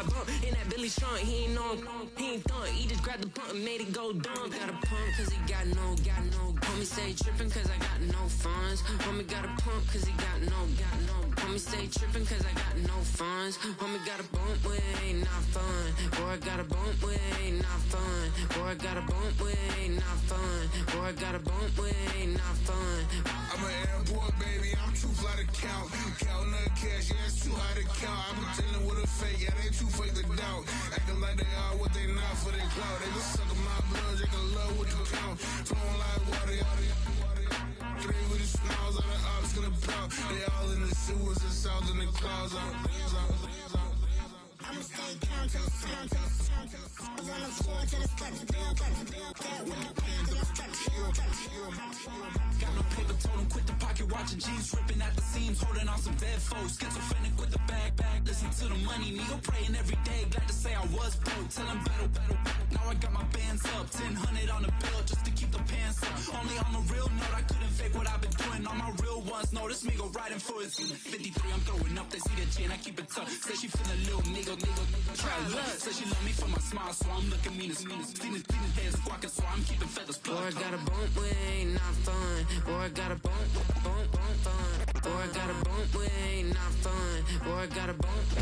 I bump in that Billy Strong. He ain't know, he ain't thought. He just grabbed the pump and made it go dumb. Got a pump cause he got no. Homie say trippin' cause I got no funds. Homie got a pump cause he got no. Homie say trippin' cause I got no funds. Homie got a bump with ain't not fun. Boy, I got a bump with ain't not fun. Boy, I got a bump with ain't not fun. Boy, I got a bump with ain't not fun. I'm an airboy, baby, I'm too fly to count. Counting that cash, yeah, it's too high to count. I'm pretending with a fake, yeah, they too fake to doubt. Acting like they are what they not for their clout. They been sucking my blood, drinking love with the count. Flowing like water, three with the smiles on the ops gonna pout. They all in the sewers and south in the clouds. I'ma stay down till the sun, till the sun, till the sun. On the floor till it's cut to bill, cut to bill. That with the pan till it's cut to bill, cut to bill. Got no paper, told him quit the pocket, watching jeans ripping at the seams, holding on some bad foes. Schizophrenic with the bag. Listen to the money, nigga praying every day. Glad to say I was broke, tell him battle. Now I got my bands up, 1000 on the bill just to keep the pants up. Only on the real note, I couldn't fake what I've been doing. All my real ones know this nigga riding for his 53. I'm throwing up, they see the G and I keep it tough. Say she feeling a little nigga, try luck. Say she love me for my smile, so I'm looking mean as Seen his head squawking, so I'm keeping feathers plucked. Boy, I got a bump with ain't not fun. Boy, I got a bump fun. Boy, I got a bump with ain't not fun. Boy, I got a bump fun.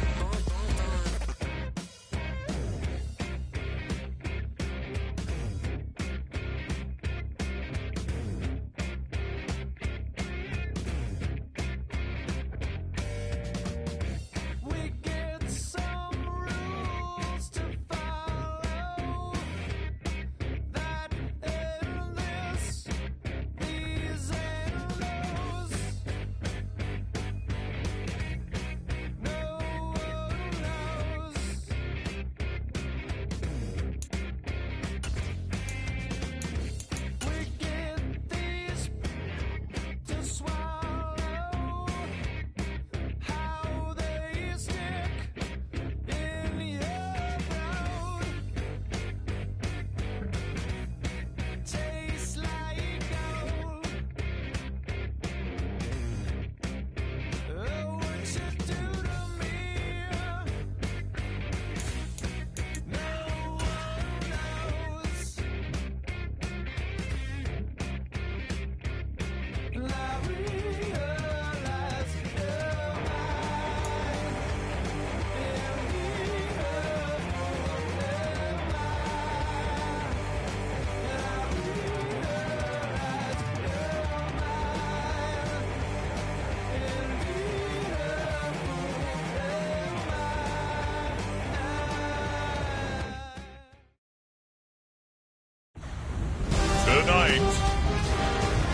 Tonight,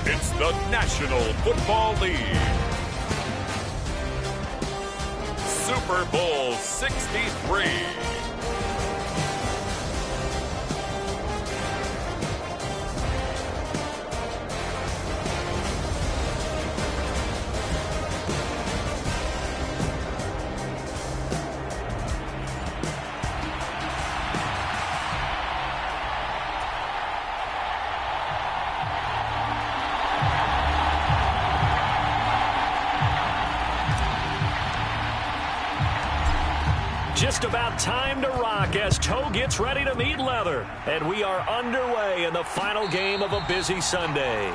it's the National Football League. Super Bowl 63. Just about time to rock as toe gets ready to meet leather. And we are underway in the final game of a busy Sunday.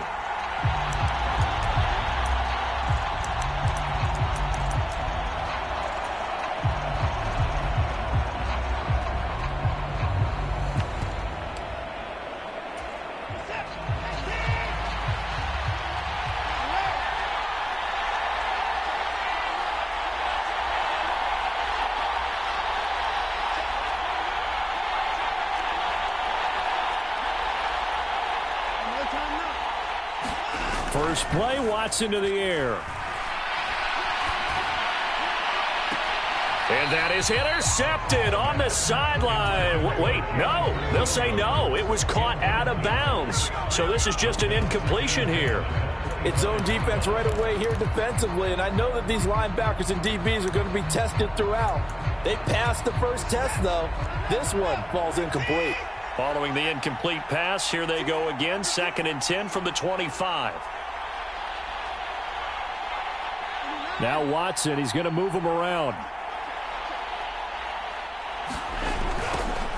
First play, Watson to the air. And that is intercepted on the sideline. Wait, no. They'll say no. It was caught out of bounds. So this is just an incompletion here. It's zone defense right away here defensively, and I know that these linebackers and DBs are going to be tested throughout. They passed the first test, though. This one falls incomplete. Following the incomplete pass, here they go again. 2nd and 10 from the 25. Now Watson, he's going to move him around.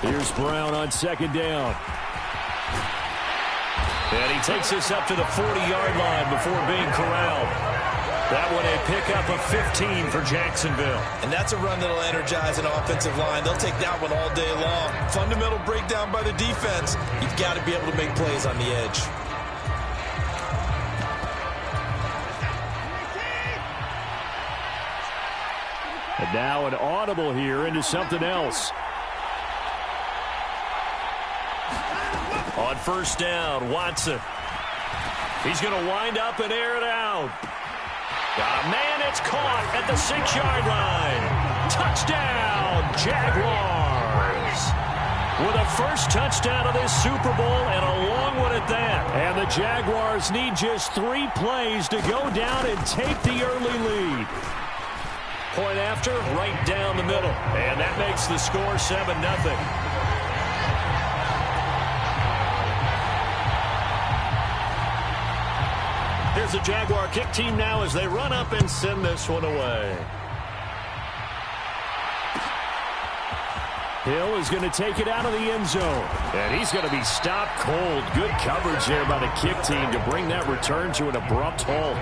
Here's Brown on second down. And he takes this up to the 40-yard line before being corralled. That one a pickup of 15 for Jacksonville. And that's a run that'll energize an offensive line. They'll take that one all day long. Fundamental breakdown by the defense. You've got to be able to make plays on the edge. And now an audible here into something else. On first down, Watson. He's going to wind up and air it out. Got a man, it's caught at the 6-yard line. Touchdown, Jaguars. With a first touchdown of this Super Bowl and a long one at that. And the Jaguars need just 3 plays to go down and take the early lead. Point after, right down the middle. And that makes the score 7-0. Here's the Jaguar kick team now as they run up and send this one away. Hill is going to take it out of the end zone. And he's going to be stopped cold. Good coverage there by the kick team to bring that return to an abrupt halt.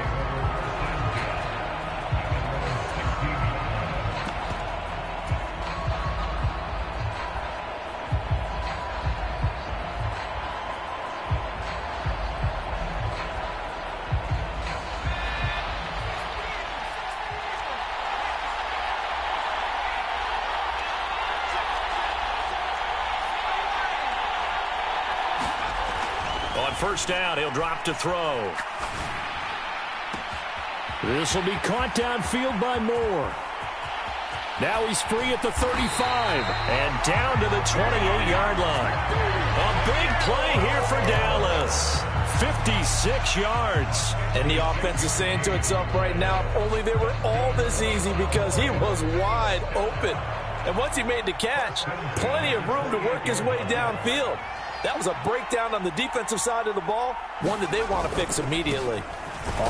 First down, he'll drop to throw. This will be caught downfield by Moore. Now he's free at the 35 and down to the 28-yard line. A big play here for Dallas. 56 yards. And the offense is saying to itself right now, if only they were all this easy, because he was wide open. And once he made the catch, plenty of room to work his way downfield. That was a breakdown on the defensive side of the ball, one that they want to fix immediately.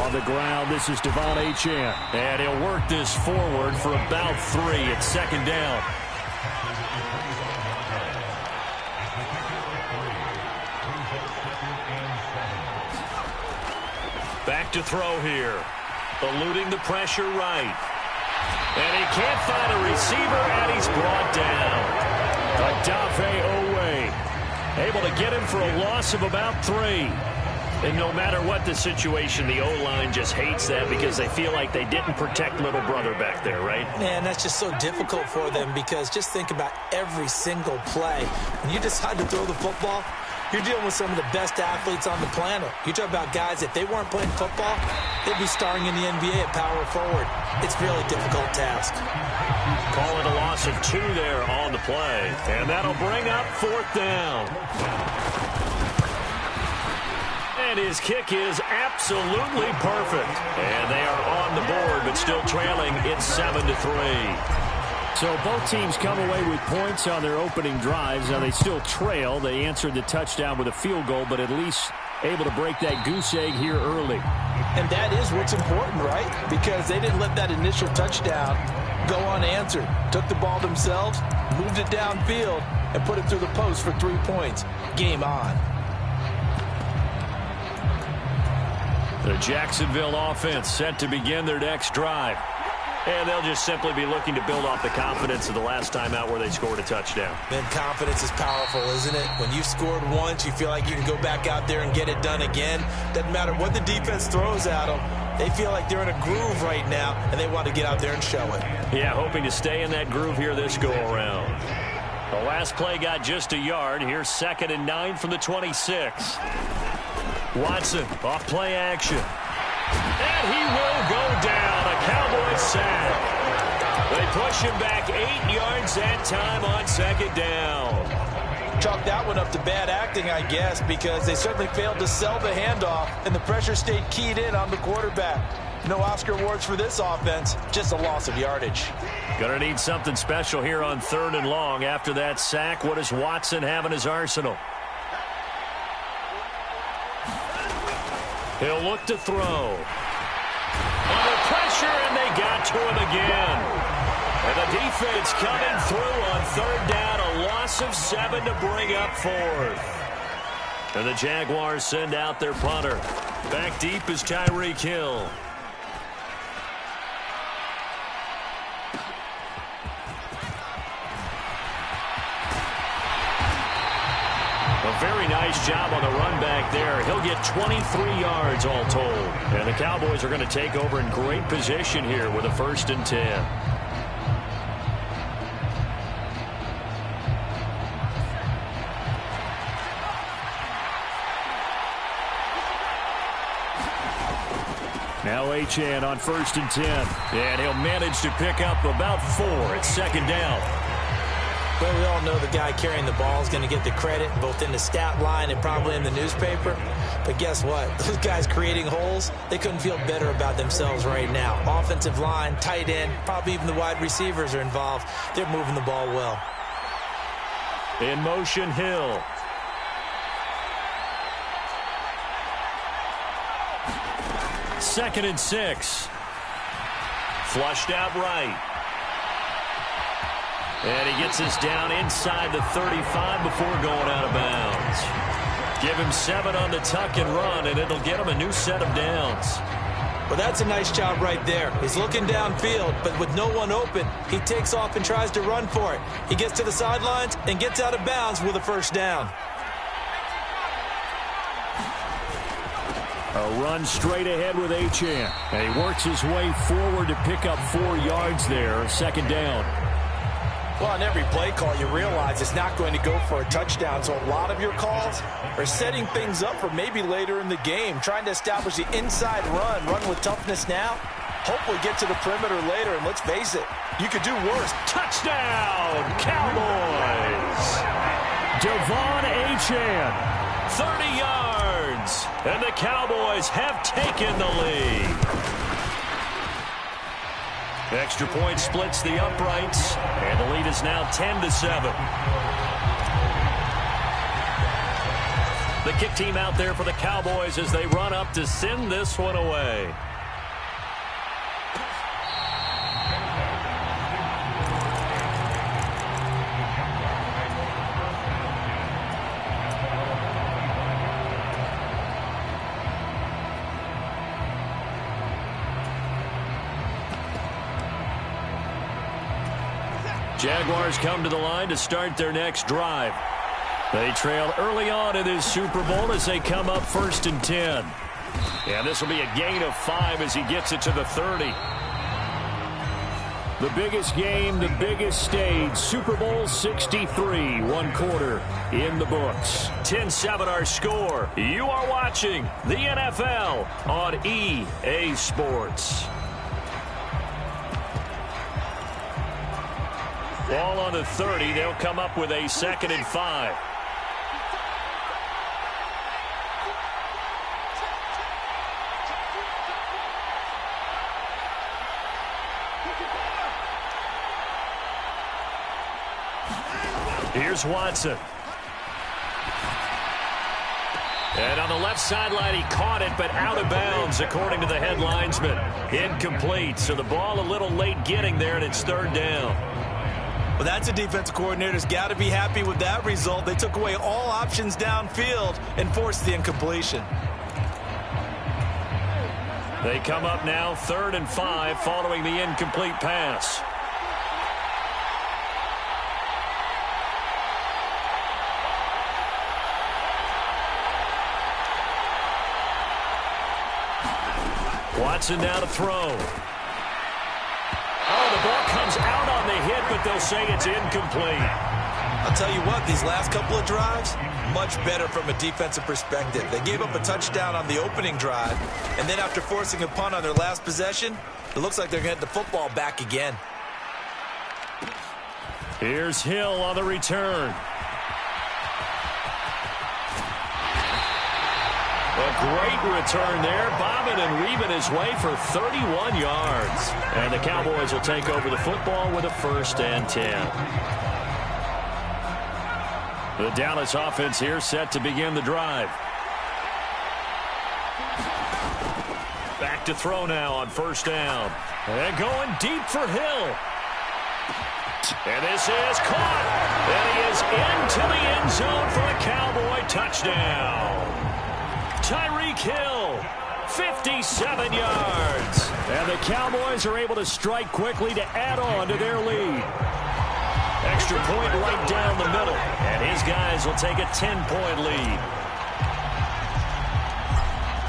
On the ground, this is Devon Achane. And he'll work this forward for about 3 at second down. Back to throw here. Eluding the pressure right. And he can't find a receiver, and he's brought down. Odafe Owe. Able to get him for a loss of about 3. And no matter what the situation, the O-line just hates that because they feel like they didn't protect little brother back there, right? Man, that's just so difficult for them, because just think about every single play. When you decide to throw the football, you're dealing with some of the best athletes on the planet. You talk about guys, if they weren't playing football, they'd be starring in the NBA at power forward. It's a really difficult task. Call it a loss of 2 there on the play. And that'll bring up 4th down. And his kick is absolutely perfect. And they are on the board, but still trailing. It's 7-3. So both teams come away with points on their opening drives. Now they still trail. They answered the touchdown with a field goal, but at least able to break that goose egg here early. And that is what's important, right? Because they didn't let that initial touchdown go unanswered. Took the ball themselves, moved it downfield, and put it through the post for 3 points. Game on. The Jacksonville offense set to begin their next drive. And they'll just simply be looking to build off the confidence of the last time out where they scored a touchdown. Man, confidence is powerful, isn't it? When you've scored once, you feel like you can go back out there and get it done again. Doesn't matter what the defense throws at them. They feel like they're in a groove right now, and they want to get out there and show it. Yeah, hoping to stay in that groove here this go-around. The last play got just a yard. Here's 2nd and 9 from the 26. Watson off play action. And he will go down. A Cowboy sack. They push him back 8 yards that time on 2nd down. Chalk that one up to bad acting, I guess, because they certainly failed to sell the handoff, and the pressure stayed keyed in on the quarterback. No Oscar awards for this offense, just a loss of yardage. Gonna need something special here on 3rd and long. After that sack, what does Watson have in his arsenal? He'll look to throw. Under pressure, and they got to him again. And the defense coming through on 3rd down, a loss of 7 to bring up fourth. And the Jaguars send out their punter. Back deep is Tyreek Hill. A very nice job on the run back there. He'll get 23 yards all told. And the Cowboys are going to take over in great position here with a 1st and 10. Now Achane on 1st and 10. And he'll manage to pick up about 4 at 2nd down. Well, we all know the guy carrying the ball is going to get the credit, both in the stat line and probably in the newspaper. But guess what? Those guys creating holes, they couldn't feel better about themselves right now. Offensive line, tight end, probably even the wide receivers are involved. They're moving the ball well. In motion, Hill. Second and 6. Flushed out right. And he gets us down inside the 35 before going out of bounds. Give him 7 on the tuck and run, and it'll get him a new set of downs. Well, that's a nice job right there. He's looking downfield, but with no one open, he takes off and tries to run for it. He gets to the sidelines and gets out of bounds with a 1st down. A run straight ahead with Achane. And he works his way forward to pick up 4 yards there, 2nd down. Well, on every play call, you realize it's not going to go for a touchdown, so a lot of your calls are setting things up for maybe later in the game, trying to establish the inside run with toughness now, hopefully get to the perimeter later, and let's face it, you could do worse. Touchdown, Cowboys! Devon Achane, 30 yards, and the Cowboys have taken the lead. Extra point splits the uprights, and the lead is now 10-7. The kick team out there for the Cowboys as they run up to send this one away. Jaguars come to the line to start their next drive. They trail early on in this Super Bowl as they come up 1st and 10. And this will be a gain of 5 as he gets it to the 30. The biggest game, the biggest stage, Super Bowl 63, 1 quarter in the books. 10-7 our score. You are watching the NFL on EA Sports. Ball on the 30. They'll come up with a 2nd and 5. Here's Watson. And on the left sideline, he caught it, but out of bounds, according to the head linesman. Incomplete, so the ball a little late getting there, and it's 3rd down. Well, that's a defensive coordinator's got to be happy with that result. They took away all options downfield and forced the incompletion. They come up now 3rd and 5 following the incomplete pass. Watson now to throw. Oh, the ball comes out on the hit, but they'll say it's incomplete. I'll tell you what, these last couple of drives, much better from a defensive perspective. They gave up a touchdown on the opening drive, and then after forcing a punt on their last possession, it looks like they're going to get the football back again. Here's Hill on the return. A great return there, bobbing and weaving his way for 31 yards. And the Cowboys will take over the football with a 1st and 10. The Dallas offense here set to begin the drive. Back to throw now on 1st down. And going deep for Hill. And this is caught. And he is into the end zone for a Cowboy touchdown. Tyreek Hill, 57 yards. And the Cowboys are able to strike quickly to add on to their lead. Extra point right down the middle. And his guys will take a 10-point lead.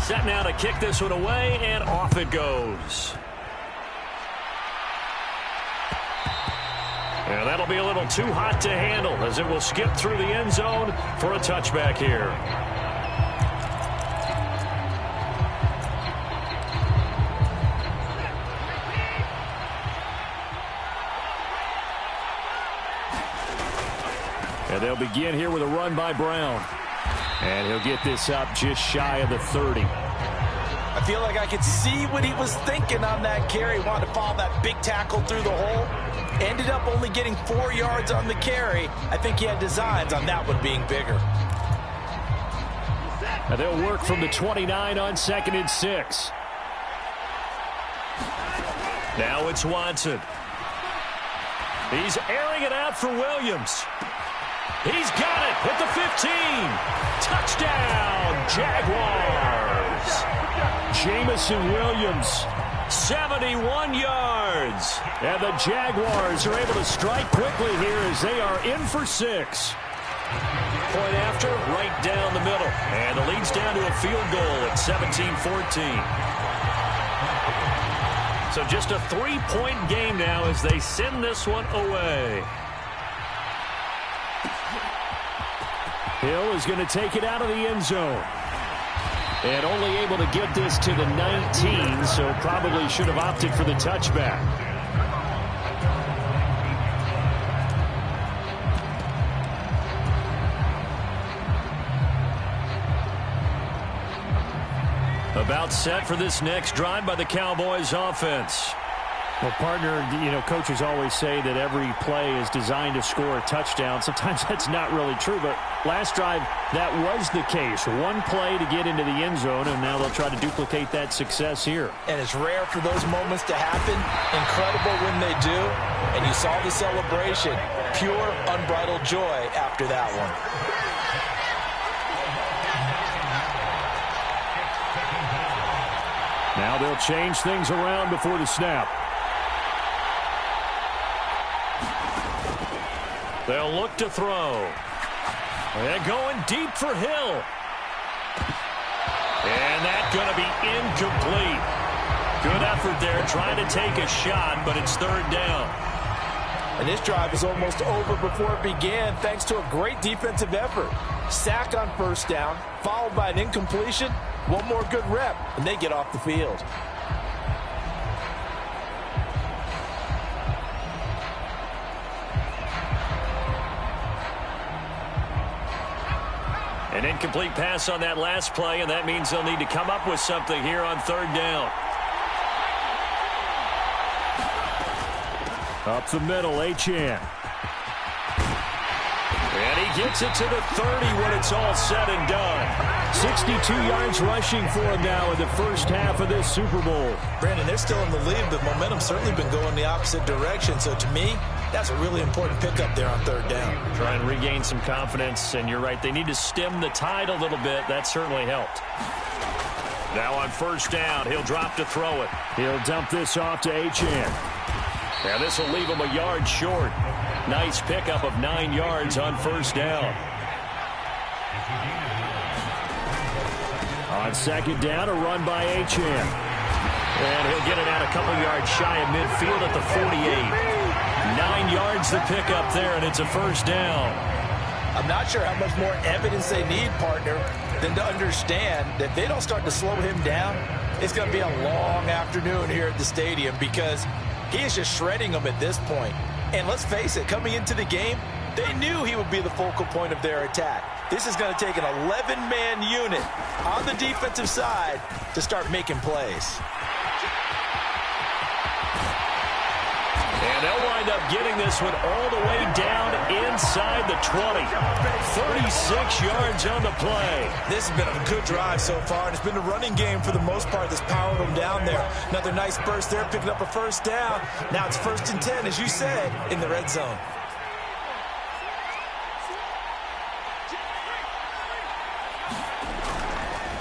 Set now to kick this one away, and off it goes. And that'll be a little too hot to handle as it will skip through the end zone for a touchback here. And they'll begin here with a run by Brown. And he'll get this up just shy of the 30. I feel like I could see what he was thinking on that carry. Wanted to follow that big tackle through the hole. Ended up only getting 4 yards on the carry. I think he had designs on that one being bigger. And they'll work from the 29 on 2nd and 6. Now it's Watson. He's airing it out for Williams. He's got it at the 15. Touchdown, Jaguars. Jamison Williams, 71 yards. And the Jaguars are able to strike quickly here as they are in for 6. Point after, right down the middle. And the lead's down to a field goal at 17-14. So just a 3-point game now as they send this one away. Hill is going to take it out of the end zone. And only able to get this to the 19, so probably should have opted for the touchback. About set for this next drive by the Cowboys offense. Well, partner, coaches always say that every play is designed to score a touchdown. Sometimes that's not really true, but last drive, that was the case. One play to get into the end zone, and now they'll try to duplicate that success here. And it's rare for those moments to happen. Incredible when they do. And you saw the celebration. Pure, unbridled joy after that one. Now they'll change things around before the snap. They'll look to throw. They're going deep for Hill. And that's going to be incomplete. Good effort there trying to take a shot, but it's 3rd down. And this drive is almost over before it began thanks to a great defensive effort. Sack on 1st down, followed by an incompletion. One more good rep, and they get off the field. An incomplete pass on that last play, and that means they'll need to come up with something here on 3rd down. Up the middle, Achane. And he gets it to the 30 when it's all said and done. 62 yards rushing for him now in the first half of this Super Bowl. Brandon, they're still in the lead, but momentum's certainly been going the opposite direction. So to me, that's a really important pickup there on 3rd down. Try and regain some confidence, and you're right. They need to stem the tide a little bit. That certainly helped. Now on 1st down, he'll drop to throw it. He'll dump this off to Achane. Now this will leave him a yard short. Nice pickup of 9 yards on 1st down. On 2nd down, a run by Achane. And he'll get it out a couple yards shy of midfield at the 48. 9 yards to pick up there, and it's a 1st down. I'm not sure how much more evidence they need, partner, than to understand that if they don't start to slow him down, it's going to be a long afternoon here at the stadium because he is just shredding them at this point. And let's face it, coming into the game, they knew he would be the focal point of their attack. This is going to take an 11-man unit on the defensive side to start making plays. And And they'll wind up getting this one all the way down inside the 20. 36 yards on the play. This has been a good drive so far, and it's been a running game for the most part that's powered them down there. Another nice burst there, picking up a first down. Now it's 1st and 10, as you said, in the red zone.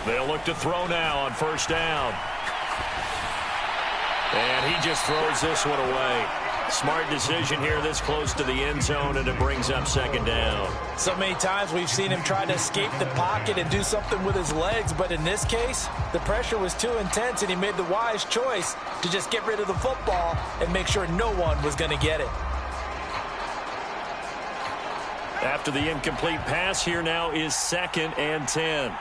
They'll look to throw now on 1st down. And he just throws this one away. Smart decision here this close to the end zone, and it brings up 2nd down. So many times we've seen him try to escape the pocket and do something with his legs, but in this case, the pressure was too intense, and he made the wise choice to just get rid of the football and make sure no one was going to get it. After the incomplete pass, here now is 2nd and 10.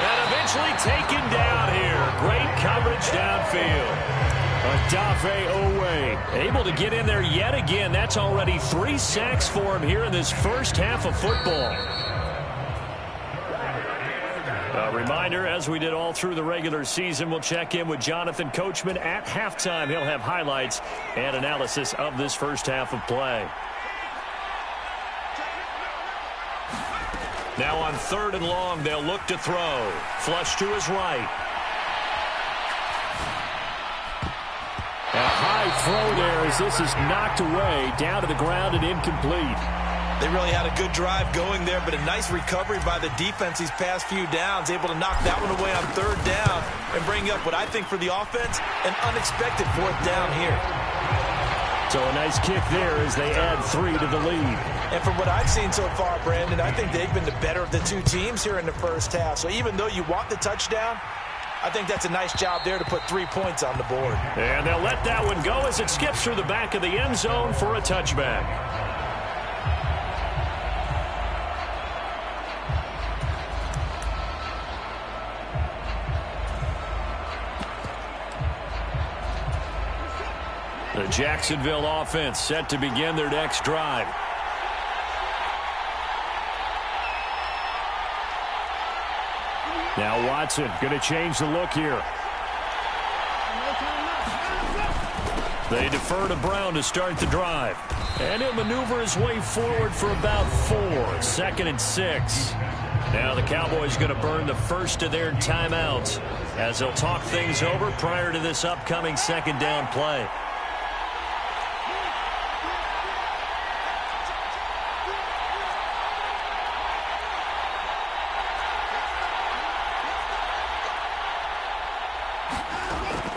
And eventually taken down here. Great coverage downfield. Odafe Owe able to get in there yet again. That's already 3 sacks for him here in this first half of football. A reminder, as we did all through the regular season, we'll check in with Jonathan Coachman at halftime. He'll have highlights and analysis of this first half of play. Now on 3rd and long, they'll look to throw. Flush to his right. A high throw there as this is knocked away, down to the ground and incomplete. They really had a good drive going there, but a nice recovery by the defense these past few downs, able to knock that one away on 3rd down and bring up what I think for the offense, an unexpected 4th down here. So a nice kick there as they add 3 to the lead. And from what I've seen so far, Brandon, I think they've been the better of the two teams here in the first half. So even though you want the touchdown, I think that's a nice job there to put 3 points on the board. And they'll let that one go as it skips through the back of the end zone for a touchback. The Jacksonville offense set to begin their next drive. Now Watson going to change the look here. They defer to Brown to start the drive. And he'll maneuver his way forward for about 4. 2nd and 6. Now the Cowboys going to burn the first of their timeouts as they'll talk things over prior to this upcoming 2nd down play.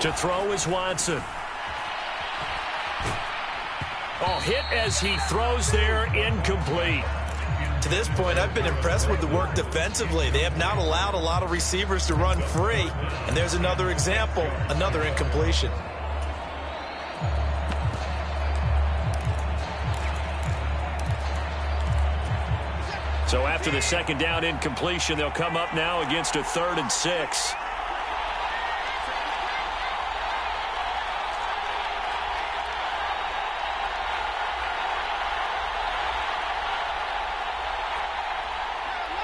To throw is Watson. Oh, hit as he throws there, incomplete. To this point, I've been impressed with the work defensively. They have not allowed a lot of receivers to run free. And there's another example, another incompletion. So after the 2nd down incompletion, they'll come up now against a 3rd and 6.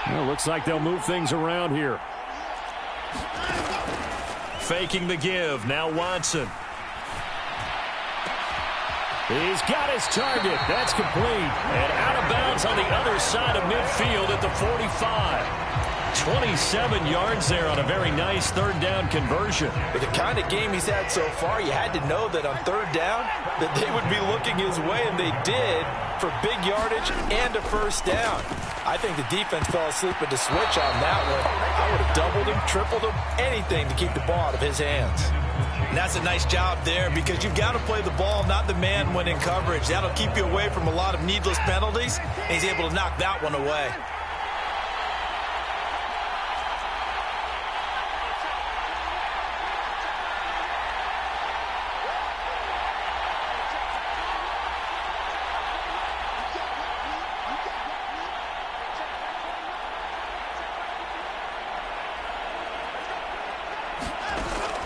Well, looks like they'll move things around here. Faking the give. Now Watson. He's got his target. That's complete. And out of bounds on the other side of midfield at the 45. 27 yards there on a very nice 3rd down conversion. With the kind of game he's had so far, you had to know that on 3rd down that they would be looking his way, and they did, for big yardage and a 1st down. I think the defense fell asleep at the switch on that one. I would have doubled him, tripled him, anything to keep the ball out of his hands. And that's a nice job there because you've got to play the ball, not the man when in coverage. That'll keep you away from a lot of needless penalties, and he's able to knock that one away.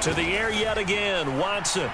To the air yet again, Watson.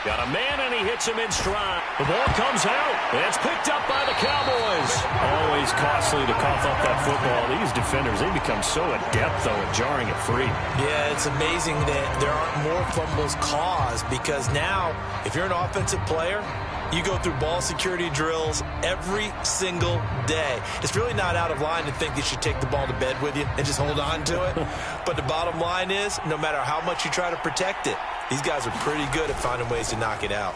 Got a man, and he hits him in stride. The ball comes out. It's picked up by the Cowboys. Always costly to cough up that football. These defenders, they become so adept, though, at jarring it free. Yeah, it's amazing that there aren't more fumbles caused because now, if you're an offensive player, you go through ball security drills every single day. It's really not out of line to think that you take the ball to bed with you and just hold on to it. But the bottom line is, no matter how much you try to protect it, these guys are pretty good at finding ways to knock it out.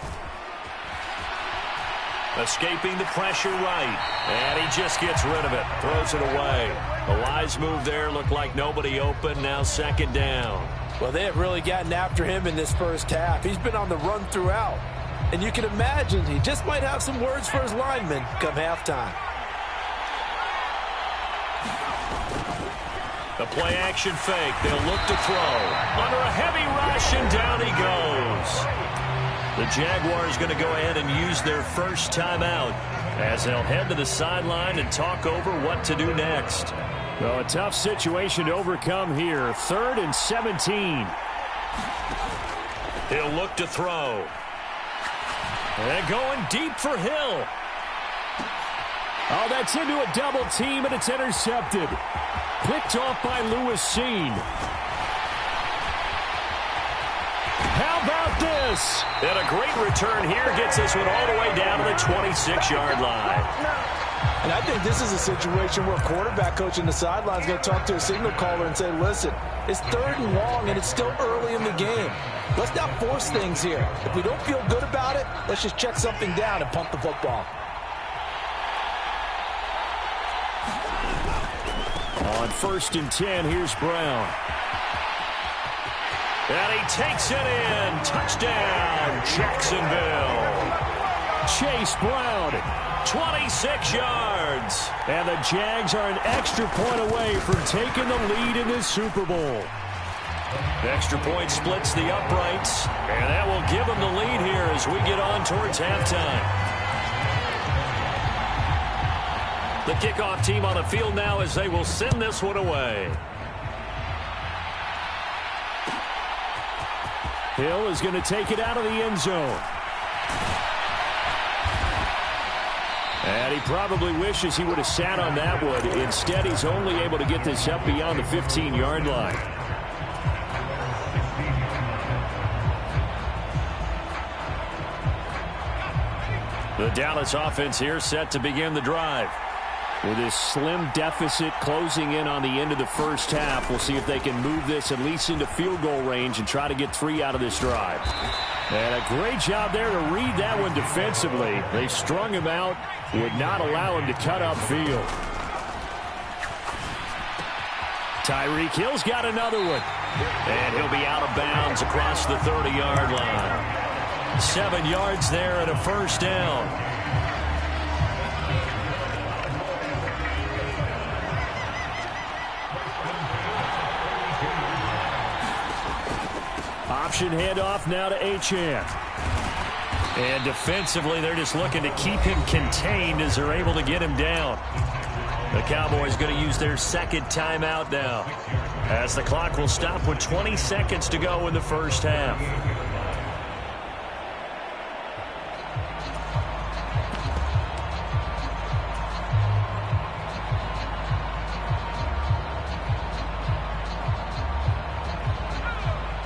Escaping the pressure right. And he just gets rid of it. Throws it away. A wise move there. Looked like nobody open. Now second down. Well, they have really gotten after him in this first half. He's been on the run throughout. And you can imagine he just might have some words for his linemen come halftime. The play-action fake. They'll look to throw. Under a heavy rush, and down he goes. The Jaguars going to go ahead and use their first timeout as they'll head to the sideline and talk over what to do next. Well, a tough situation to overcome here. 3rd and 17. He'll look to throw. And going deep for Hill. Oh, that's into a double team, and it's intercepted. Picked off by Lewis Seen. How about this? And a great return here gets this one all the way down to the 26-yard line. And I think this is a situation where quarterback coach in the sideline is going to talk to a signal caller and say, listen, it's 3rd and long, and it's still early in the game. Let's not force things here. If we don't feel good about it, let's just check something down and pump the football. On 1st and 10, here's Brown. And he takes it in. Touchdown, Jacksonville. Chase Brown. 26 yards. And the Jags are an extra point away from taking the lead in this Super Bowl. Extra point splits the uprights, and that will give them the lead here as we get on towards halftime. The kickoff team on the field now as they will send this one away. Hill is going to take it out of the end zone. And he probably wishes he would have sat on that one. Instead, he's only able to get this up beyond the 15-yard line. The Dallas offense here set to begin the drive. With this slim deficit closing in on the end of the first half, we'll see if they can move this at least into field goal range and try to get 3 out of this drive. And a great job there to read that one defensively. They strung him out, would not allow him to cut upfield. Tyreek Hill's got another one. And he'll be out of bounds across the 30-yard line. 7 yards there and a first down. Option handoff now to Achane. And defensively, they're just looking to keep him contained as they're able to get him down. The Cowboys going to use their second timeout now, as the clock will stop with 20 seconds to go in the first half.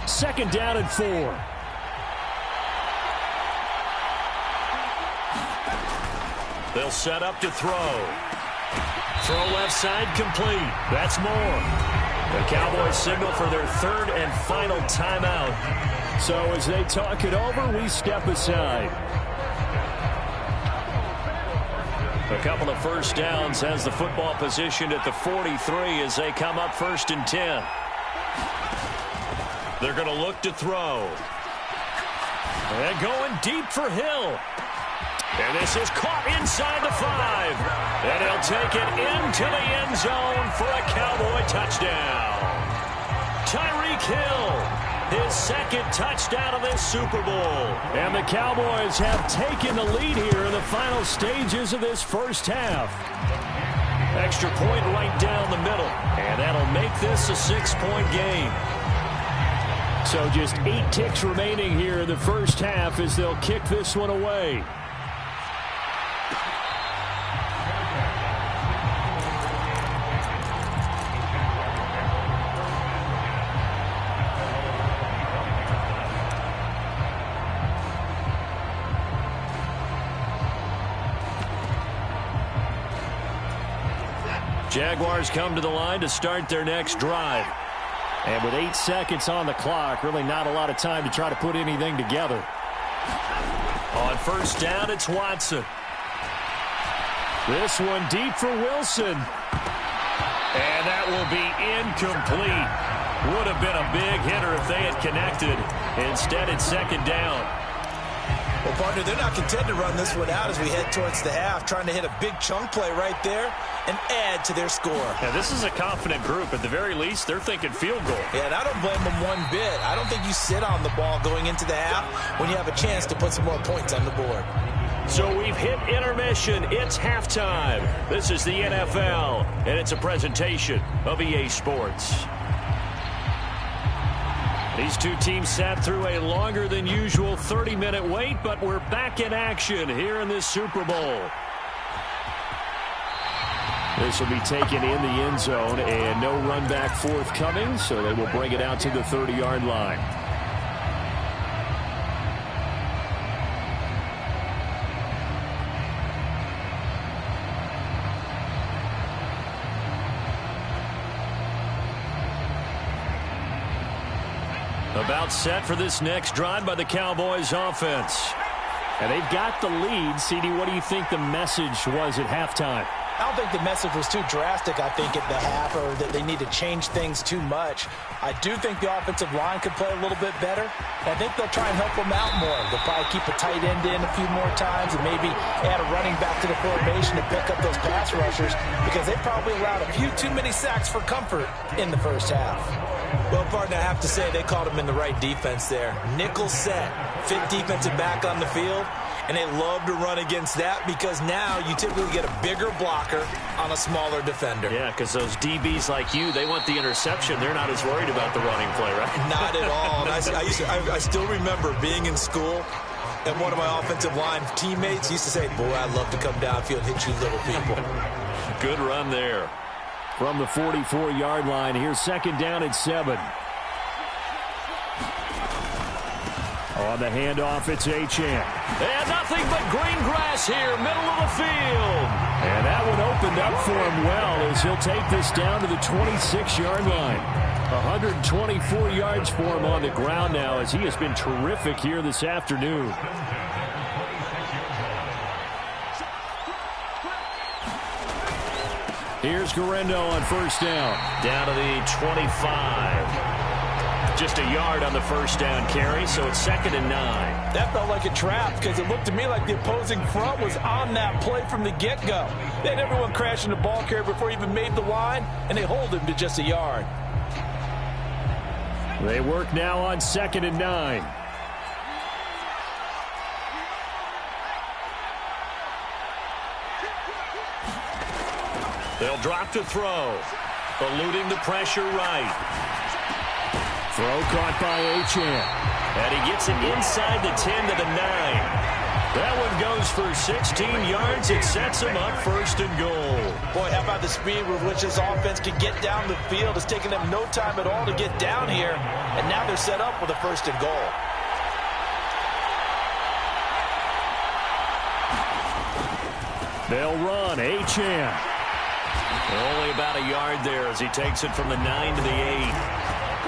Second down and 4. They'll set up to throw. Throw left side complete. That's more. The Cowboys signal for their 3rd and final timeout. So as they talk it over, we step aside. A couple of first downs has the football positioned at the 43 as they come up 1st and 10. They're going to look to throw. And going deep for Hill. And this is caught inside the 5. And he'll take it into the end zone for a Cowboy touchdown. Tyreek Hill, his 2nd touchdown of this Super Bowl. And the Cowboys have taken the lead here in the final stages of this first half. Extra point right down the middle. And that'll make this a 6-point game. So just 8 ticks remaining here in the first half as they'll kick this one away. Jaguars come to the line to start their next drive. And with 8 seconds on the clock, really not a lot of time to try to put anything together. On first down, it's Watson. This one deep for Wilson. And that will be incomplete. Would have been a big hitter if they had connected. Instead, it's second down. Well, partner, they're not content to run this one out as we head towards the half, trying to hit a big chunk play right there and add to their score. Yeah, this is a confident group. At the very least, they're thinking field goal. Yeah, and I don't blame them one bit. I don't think you sit on the ball going into the half when you have a chance to put some more points on the board. So we've hit intermission. It's halftime. This is the NFL, and it's a presentation of EA Sports. These two teams sat through a longer than usual 30-minute wait, but we're back in action here in this Super Bowl. This will be taken in the end zone, and no run back forthcoming, so they will bring it out to the 30-yard line. About set for this next drive by the Cowboys offense. And they've got the lead. CD, what do you think the message was at halftime? I don't think the message was too drastic, I think, at the half, or that they need to change things too much. I do think the offensive line could play a little bit better. I think they'll try and help them out more. They'll probably keep a tight end in a few more times and maybe add a running back to the formation to pick up those pass rushers, because they probably allowed a few too many sacks for comfort in the first half. Well, partner, I have to say they called him in the right defense there. Nickel set, fit defensive back on the field, and they love to run against that because now you typically get a bigger blocker on a smaller defender. Yeah, because those DBs like you, they want the interception. They're not as worried about the running play, right? Not at all. And I still remember being in school, and one of my offensive line teammates used to say, boy, I'd love to come downfield and hit you little people. Good run there. From the 44-yard line, here's second down at 7. On the handoff, it's Achane. And nothing but green grass here, middle of the field. And that one opened up for him well as he'll take this down to the 26-yard line. 124 yards for him on the ground now as he has been terrific here this afternoon. Here's Guerrero on first down. Down to the 25. Just a yard on the first down carry, so it's 2nd and 9. That felt like a trap because it looked to me like the opposing front was on that play from the get-go. They had everyone crashing the ball carrier before he even made the line, and they hold him to just a yard. They work now on 2nd and 9. They'll drop to throw. Eluding the pressure right. Throw caught by Achane. And he gets it inside the 10 to the 9. That one goes for 16 yards. It sets him up 1st and goal. Boy, how about the speed with which this offense can get down the field? It's taken them no time at all to get down here. And now they're set up with a 1st and goal. They'll run. Achane. Only about a yard there as he takes it from the 9 to the 8.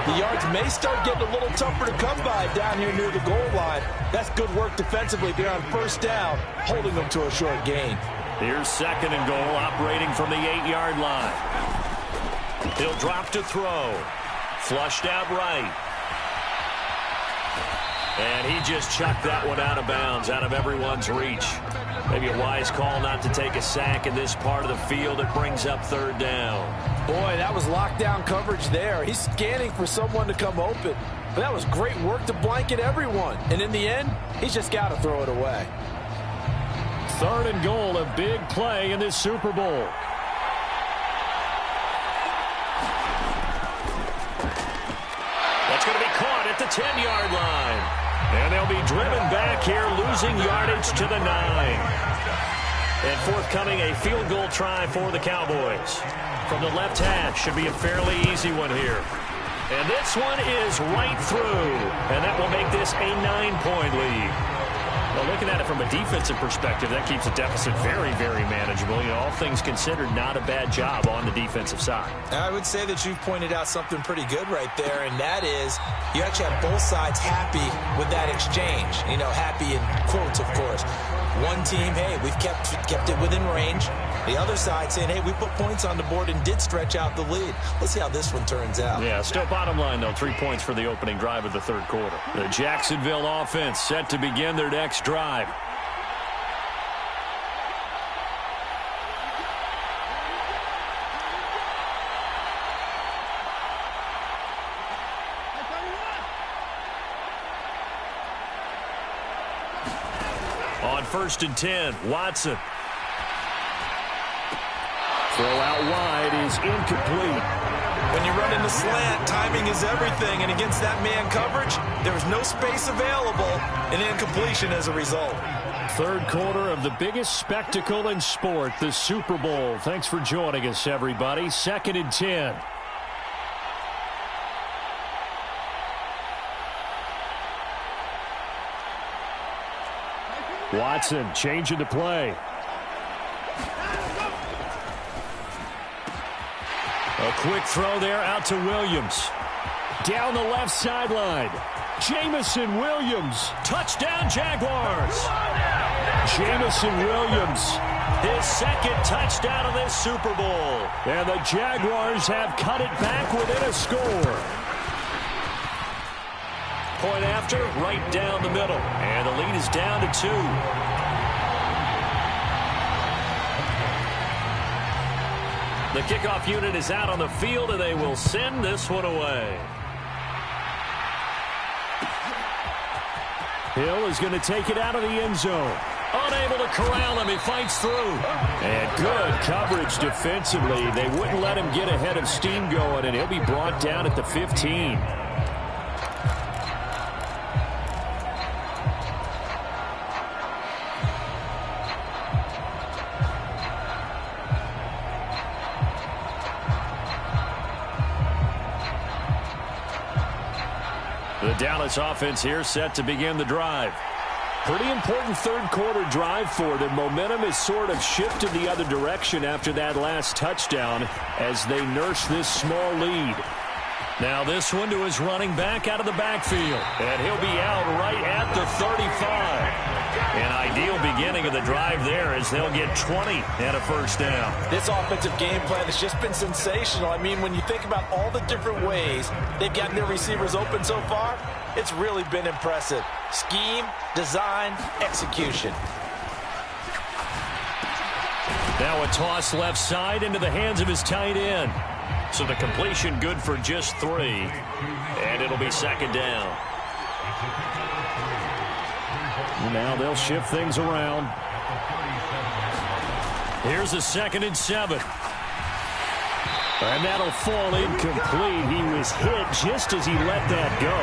The yards may start getting a little tougher to come by down here near the goal line. That's good work defensively there on first down, holding them to a short gain. Here's 2nd and goal, operating from the 8-yard line. He'll drop to throw. Flushed out right. And he just chucked that one out of bounds, out of everyone's reach. Maybe a wise call not to take a sack in this part of the field. It brings up 3rd down. Boy, that was lockdown coverage there. He's scanning for someone to come open. But that was great work to blanket everyone. And in the end, he's just got to throw it away. 3rd and goal, a big play in this Super Bowl. That's going to be caught at the 10-yard line. And they'll be driven back here, losing yardage to the 9. And forthcoming, a field goal try for the Cowboys. From the left hash, should be a fairly easy one here. And this one is right through. And that will make this a 9-point lead. Well, looking at it from a defensive perspective, that keeps the deficit very, very manageable. You know, all things considered, not a bad job on the defensive side. I would say that you've pointed out something pretty good right there, and that is you actually have both sides happy with that exchange. You know, happy in quotes, of course. One team, hey, we've kept it within range. The other side saying, hey, we put points on the board and did stretch out the lead. Let's see how this one turns out. Yeah, still bottom line, though, 3 points for the opening drive of the third quarter. The Jacksonville offense set to begin their next drive. On 1st and 10, Watson. Throw out wide is incomplete. When you run in the slant, timing is everything, and against that man coverage, there was no space available, and incompletion as a result. Third quarter of the biggest spectacle in sport, the Super Bowl. Thanks for joining us, everybody. 2nd and 10. Watson changing the play. A quick throw there out to Williams. Down the left sideline. Jamison Williams. Touchdown, Jaguars. Jamison Williams. His second touchdown of this Super Bowl. And the Jaguars have cut it back within a score. Point after, right down the middle. And the lead is down to 2. The kickoff unit is out on the field, and they will send this one away. Hill is going to take it out of the end zone. Unable to corral him. He fights through. And good coverage defensively. They wouldn't let him get ahead of steam going, and he'll be brought down at the 15. The Dallas offense here set to begin the drive. Pretty important third quarter drive for them. Momentum has sort of shifted the other direction after that last touchdown as they nurse this small lead. Now this one to his running back out of the backfield. And he'll be out right at the 35. An ideal beginning of the drive there as they'll get 20 and a first down. This offensive game plan has just been sensational. I mean, when you think about all the different ways they've gotten their receivers open so far, it's really been impressive. Scheme, design, execution. Now a toss left side into the hands of his tight end. So the completion good for just 3. And it'll be second down. Now they'll shift things around. Here's a 2nd and 7. And that'll fall incomplete. He was hit just as he let that go.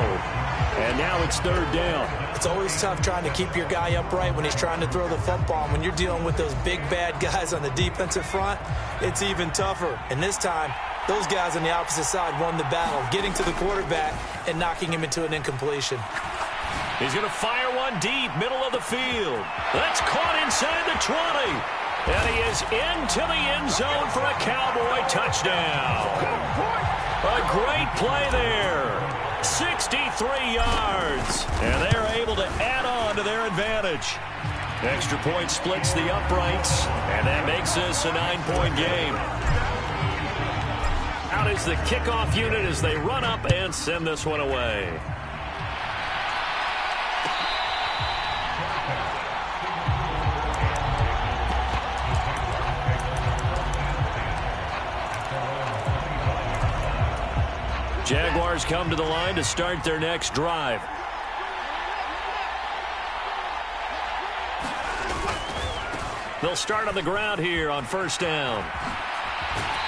And now it's 3rd down. It's always tough trying to keep your guy upright when he's trying to throw the football. And when you're dealing with those big, bad guys on the defensive front, it's even tougher. And this time, those guys on the opposite side won the battle, getting to the quarterback and knocking him into an incompletion. He's going to fire one deep, middle of the field. That's caught inside the 20. And he is into the end zone for a Cowboy touchdown. A great play there. 63 yards. And they're able to add on to their advantage. Extra point splits the uprights. And that makes this a 9-point game. Out is the kickoff unit as they run up and send this one away. Jaguars come to the line to start their next drive. They'll start on the ground here on 1st down.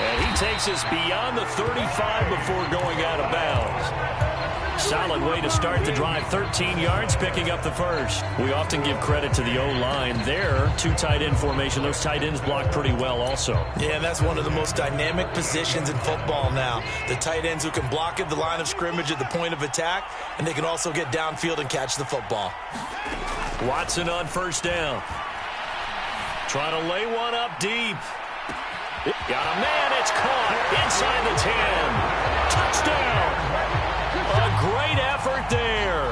And he takes us beyond the 35 before going out of bounds. solid way to start the drive. 13 yards, picking up the first. We often give credit to the O-line there. Two tight end formation. Those tight ends block pretty well also. Yeah, and that's one of the most dynamic positions in football now. The tight ends who can block at the line of scrimmage at the point of attack, and they can also get downfield and catch the football. Watson on first down. Trying to lay one up deep. Got a man, it's caught inside the 10. Touchdown. A great effort there.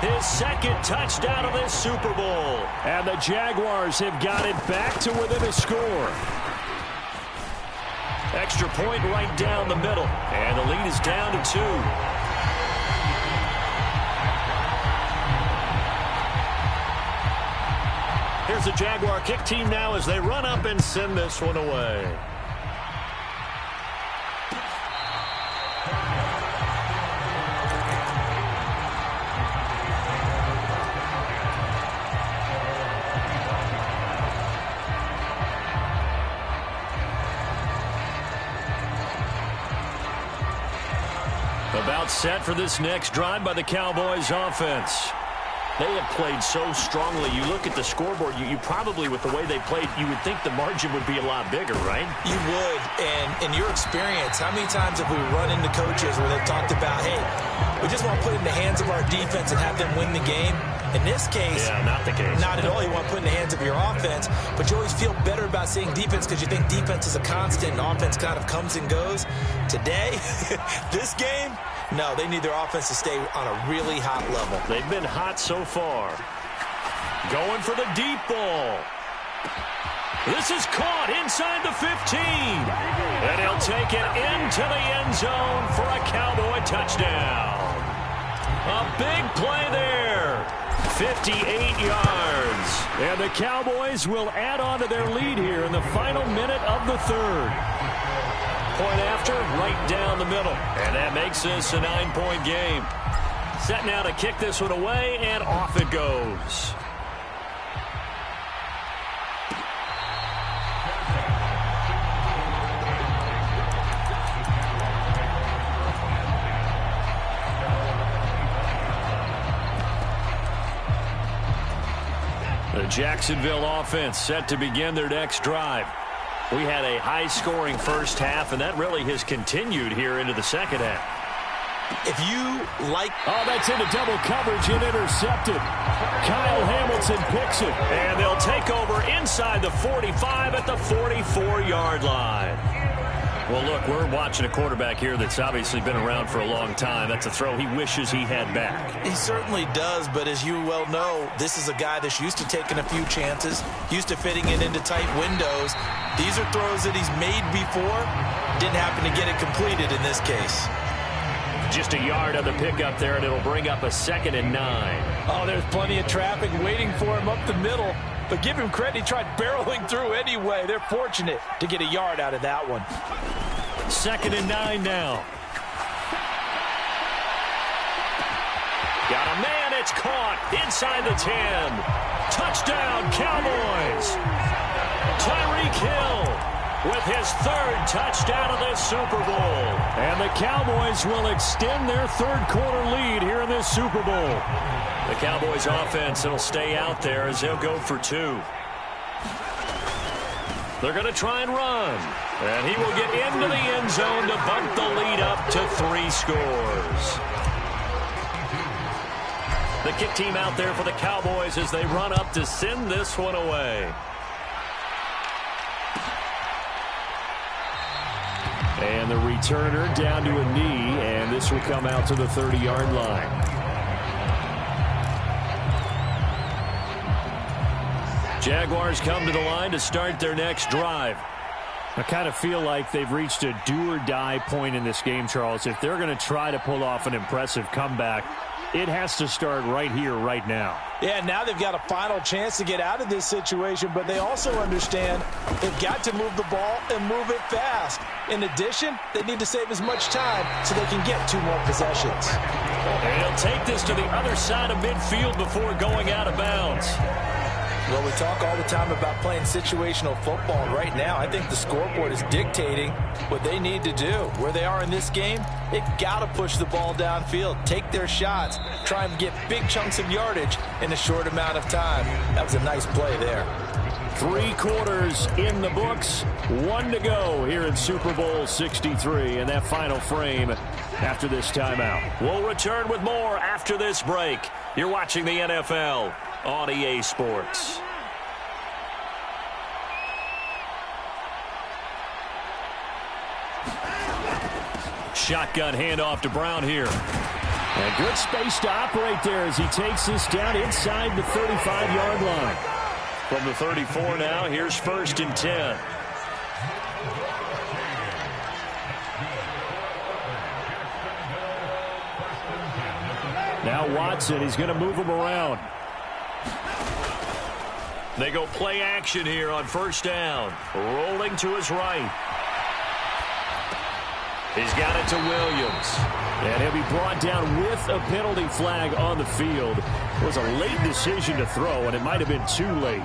His second touchdown of this Super Bowl. And the Jaguars have got it back to within a score. Extra point right down the middle. And the lead is down to 2. Here's the Jaguar kick team now as they run up and send this one away. About set for this next drive by the Cowboys offense. They have played so strongly. You look at the scoreboard, you probably, with the way they played, you would think the margin would be a lot bigger, right? You would. And in your experience, how many times have we run into coaches where they've talked about, hey, we just want to put it in the hands of our defense and have them win the game? In this case, yeah, not the case. Not at all. You want to put it in the hands of your offense, but you always feel better about saying defense because you think defense is a constant and offense kind of comes and goes. Today, this game, no, they need their offense to stay on a really hot level. They've been hot so far. Going for the deep ball. This is caught inside the 15. And he'll take it into the end zone for a Cowboy touchdown. A big play there. 58 yards. And the Cowboys will add on to their lead here in the final minute of the third. Point after, right down the middle. And that makes this a 9-point game. Set now to kick this one away, and off it goes. The Jacksonville offense set to begin their next drive. We had a high-scoring first half, and that really has continued here into the second half. If you like... Oh, that's into double coverage and intercepted. Kyle Hamilton picks it. And they'll take over inside the 45 at the 44-yard line. Well, look, we're watching a quarterback here that's obviously been around for a long time. That's a throw he wishes he had back. He certainly does, but as you well know, this is a guy that's used to taking a few chances, used to fitting it into tight windows. These are throws that he's made before. Didn't happen to get it completed in this case. Just a yard on the pickup there, and it'll bring up a 2nd and 9. Oh, there's plenty of traffic waiting for him up the middle. But give him credit, he tried barreling through anyway. They're fortunate to get a yard out of that one. 2nd and 9 now. Got a man, it's caught inside the 10. Touchdown, Cowboys. Tyreek Hill with his 3rd touchdown of this Super Bowl. And the Cowboys will extend their third-quarter lead here in this Super Bowl. The Cowboys offense will stay out there as they'll go for 2. They're going to try and run. And he will get into the end zone to bump the lead up to 3 scores. The kick team out there for the Cowboys as they run up to send this one away. And the returner down to a knee, and this will come out to the 30-yard line. Jaguars come to the line to start their next drive. I kind of feel like they've reached a do-or-die point in this game, Charles. If they're going to try to pull off an impressive comeback, it has to start right here, right now. Yeah, now they've got a final chance to get out of this situation, but they also understand they've got to move the ball and move it fast. In addition, they need to save as much time so they can get 2 more possessions. And he'll take this to the other side of midfield before going out of bounds. Well, we talk all the time about playing situational football. Right now, I think the scoreboard is dictating what they need to do. Where they are in this game, they've got to push the ball downfield, take their shots, try and get big chunks of yardage in a short amount of time. That was a nice play there. 3 quarters in the books, 1 to go here in Super Bowl 63 in that final frame after this timeout. We'll return with more after this break. You're watching the NFL on EA Sports. Shotgun handoff to Brown here. And good space to operate there as he takes this down inside the 35-yard line. From the 34 now, here's 1st and 10. Now Watson, he's going to move him around. They go play action here on 1st down. Rolling to his right. He's got it to Williams. And he'll be brought down with a penalty flag on the field. It was a late decision to throw, and it might have been too late.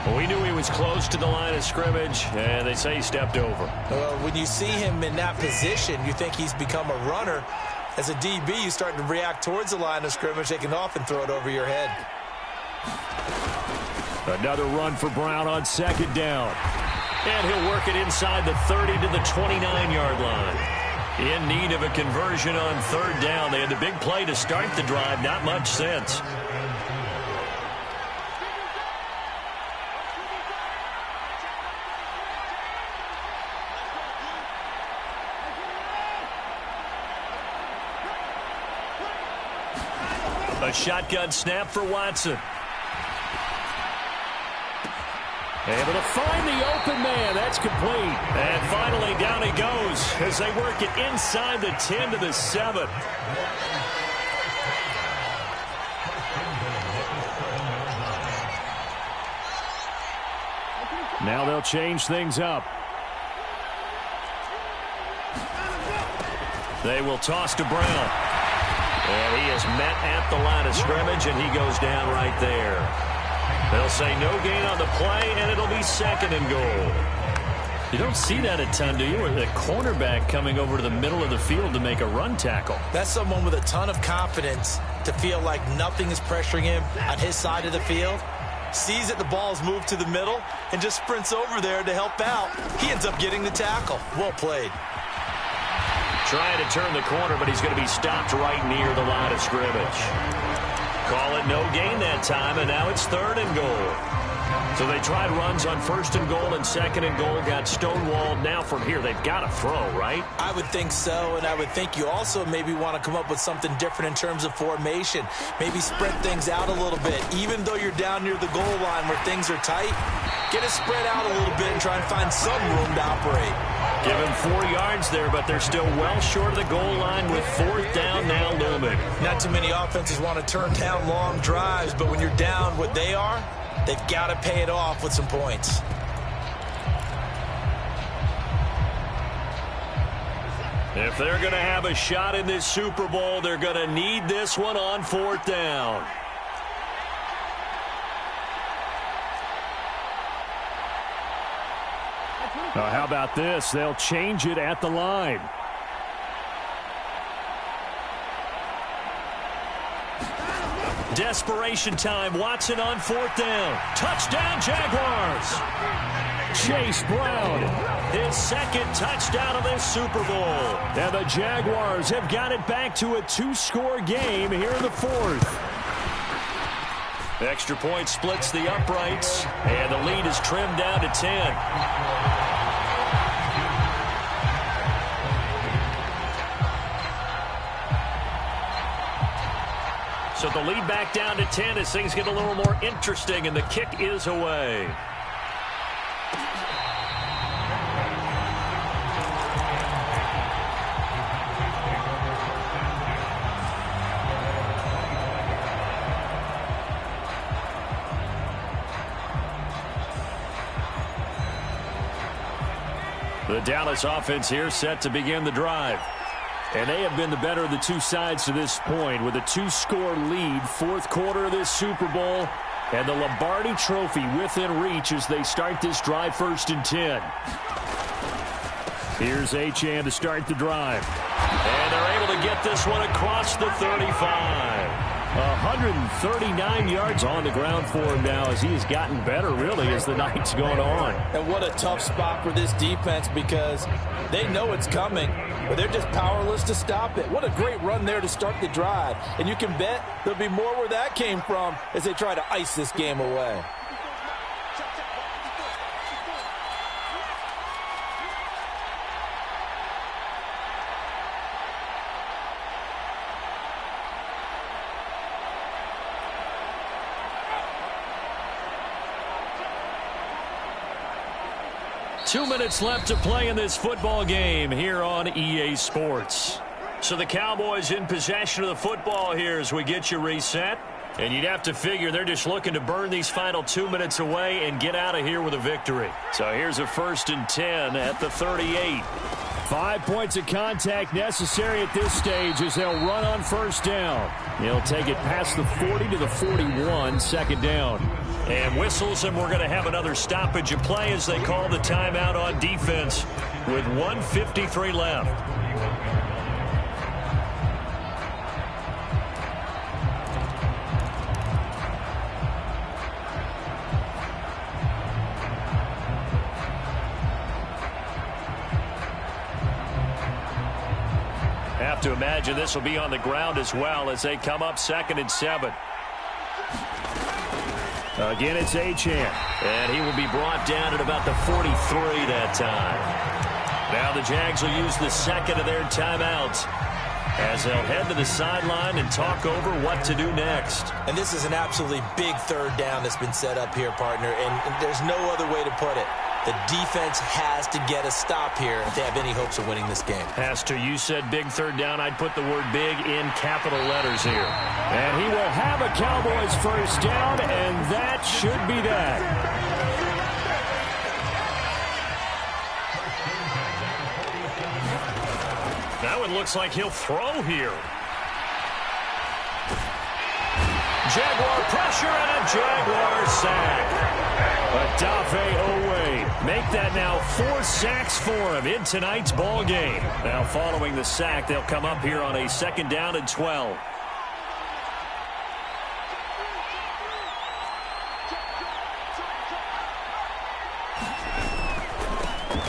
Well, we knew he was close to the line of scrimmage, and they say he stepped over. Well, when you see him in that position, you think he's become a runner. As a DB, you start to react towards the line of scrimmage. They can often throw it over your head. Another run for Brown on 2nd down. And he'll work it inside the 30 to the 29-yard line. In need of a conversion on 3rd down. They had the big play to start the drive. Not much since. A shotgun snap for Watson. Able to find the open man. That's complete. And finally, down he goes as they work it inside the 10 to the 7. Now they'll change things up. They will toss to Brown. And he is met at the line of scrimmage, and he goes down right there. They'll say no gain on the play, and it'll be 2nd and goal. You don't see that a ton, do you? Or the cornerback coming over to the middle of the field to make a run tackle. That's someone with a ton of confidence to feel like nothing is pressuring him on his side of the field. Sees that the ball's moved to the middle and just sprints over there to help out. He ends up getting the tackle. Well played. Trying to turn the corner, but he's going to be stopped right near the line of scrimmage. Call it no gain that time, and now it's 3rd and goal. So they tried runs on 1st and goal and 2nd and goal, got stonewalled. Now from here, they've got to throw, right? I would think so, and I would think you also maybe want to come up with something different in terms of formation. Maybe spread things out a little bit. Even though you're down near the goal line where things are tight, get it spread out a little bit and try and find some room to operate. Give him 4 yards there, but they're still well short of the goal line with 4th down now looming. Not too many offenses want to turn down long drives, but when you're down what they are, they've got to pay it off with some points. If they're going to have a shot in this Super Bowl, they're going to need this one on 4th down. How about this? They'll change it at the line. Desperation time. Watson on 4th down. Touchdown, Jaguars. Chase Brown. His 2nd touchdown of this Super Bowl. And the Jaguars have got it back to a 2-score game here in the 4th. Extra point splits the uprights, and the lead is trimmed down to 10. So the lead back down to 10 as things get a little more interesting, and the kick is away. The Dallas offense here set to begin the drive. And they have been the better of the two sides to this point with a 2-score lead. 4th quarter of this Super Bowl. And the Lombardi Trophy within reach as they start this drive 1st and 10. Here's Achane to start the drive. And they're able to get this one across the 35. 139 yards on the ground for him now as he has gotten better, really, as the night's gone on. And what a tough spot for this defense because they know it's coming, but they're just powerless to stop it. What a great run there to start the drive. And you can bet there'll be more where that came from as they try to ice this game away. 2 minutes left to play in this football game here on EA Sports. So the Cowboys in possession of the football here as we get you reset. And you'd have to figure they're just looking to burn these final 2 minutes away and get out of here with a victory. So here's a 1st and 10 at the 38. 5 points of contact necessary at this stage as they'll run on 1st down. He'll take it past the 40 to the 41, 2nd down. And whistles, and we're going to have another stoppage of play as they call the timeout on defense with 1:53 left. Have to imagine this will be on the ground as well as they come up 2nd and 7. Again, it's Achane. And he will be brought down at about the 43 that time. Now the Jags will use the 2nd of their timeouts as they'll head to the sideline and talk over what to do next. And this is an absolutely big 3rd down that's been set up here, partner, and there's no other way to put it. The defense has to get a stop here if they have any hopes of winning this game. Has to. You said big 3rd down. I'd put the word big in capital letters here. And he will have a Cowboys 1st down, and that should be that. Now it looks like he'll throw here. Jaguar pressure and a Jaguar sack. Odafe Owe make that now 4 sacks for him in tonight's ball game. Now following the sack, they'll come up here on a 2nd down and 12.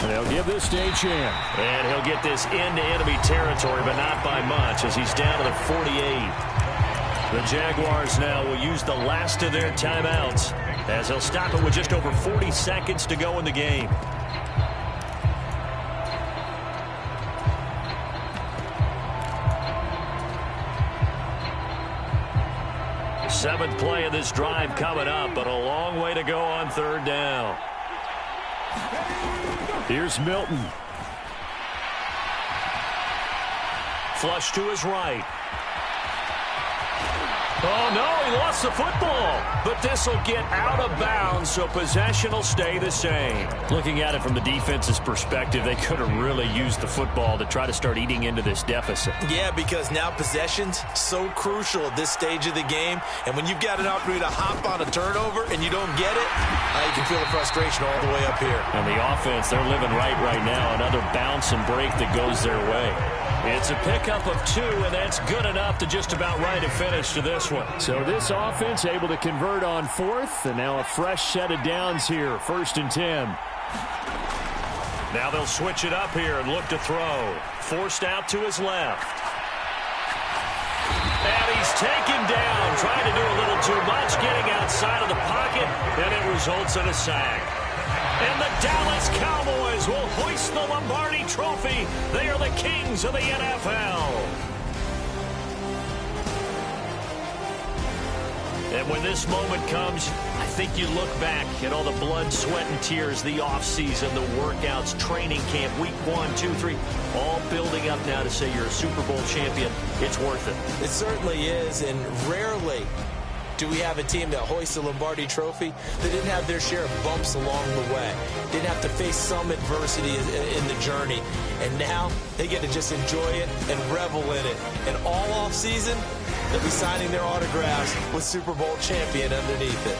And they'll give this to Achane. And he'll get this into enemy territory, but not by much as he's down to the 48. The Jaguars now will use the last of their timeouts as they'll stop it with just over 40 seconds to go in the game. Seventh play of this drive coming up, but a long way to go on 3rd down. Here's Milton. Flush to his right. Oh, no, he lost the football. But this will get out of bounds, so possession will stay the same. Looking at it from the defense's perspective, they could have really used the football to try to start eating into this deficit. Yeah, because now possession's so crucial at this stage of the game. And when you've got an opportunity to hop on a turnover and you don't get it, you can feel the frustration all the way up here. And the offense, they're living right now. Another bounce and break that goes their way. It's a pickup of 2, and that's good enough to just about right a finish to this one. So this offense able to convert on 4th, and now a fresh set of downs here, 1st and 10. Now they'll switch it up here and look to throw. Forced out to his left. And he's taken down, trying to do a little too much, getting outside of the pocket, and it results in a sack. And the Dallas Cowboys will hoist the Lombardi Trophy. They are the kings of the NFL. And when this moment comes, I think you look back at all the blood, sweat, and tears, the offseason, the workouts, training camp, week 1, 2, 3, all building up now to say you're a Super Bowl champion. It's worth it. It certainly is, and rarely Do we have a team that hoists the Lombardi Trophy? They didn't have their share of bumps along the way. Didn't have to face some adversity in the journey. And now they get to just enjoy it and revel in it. And all off season, they'll be signing their autographs with Super Bowl champion underneath it.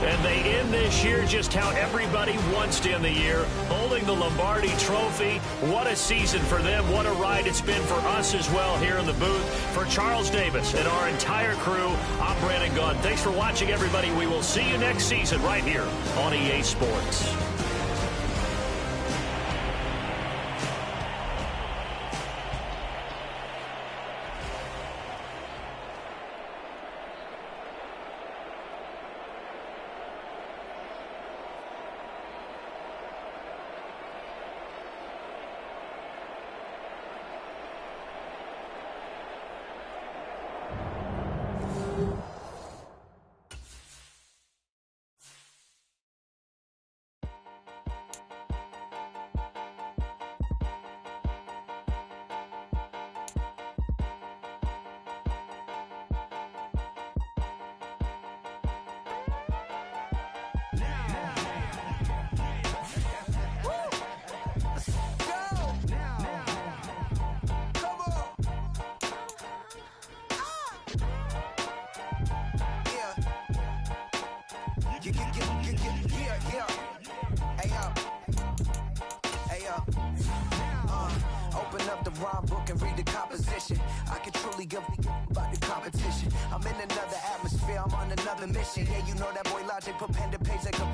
And they end this year just how everybody wants to end the year, holding the Lombardi Trophy. What a season for them. What a ride it's been for us as well here in the booth. For Charles Davis and our entire crew, I'm Brandon Gunn. Thanks for watching, everybody. We will see you next season right here on EA Sports. Open up the rhyme book and read the composition. I can truly give about the competition. I'm in another atmosphere, I'm on another mission. Yeah, you know that boy Logic put pen to page like a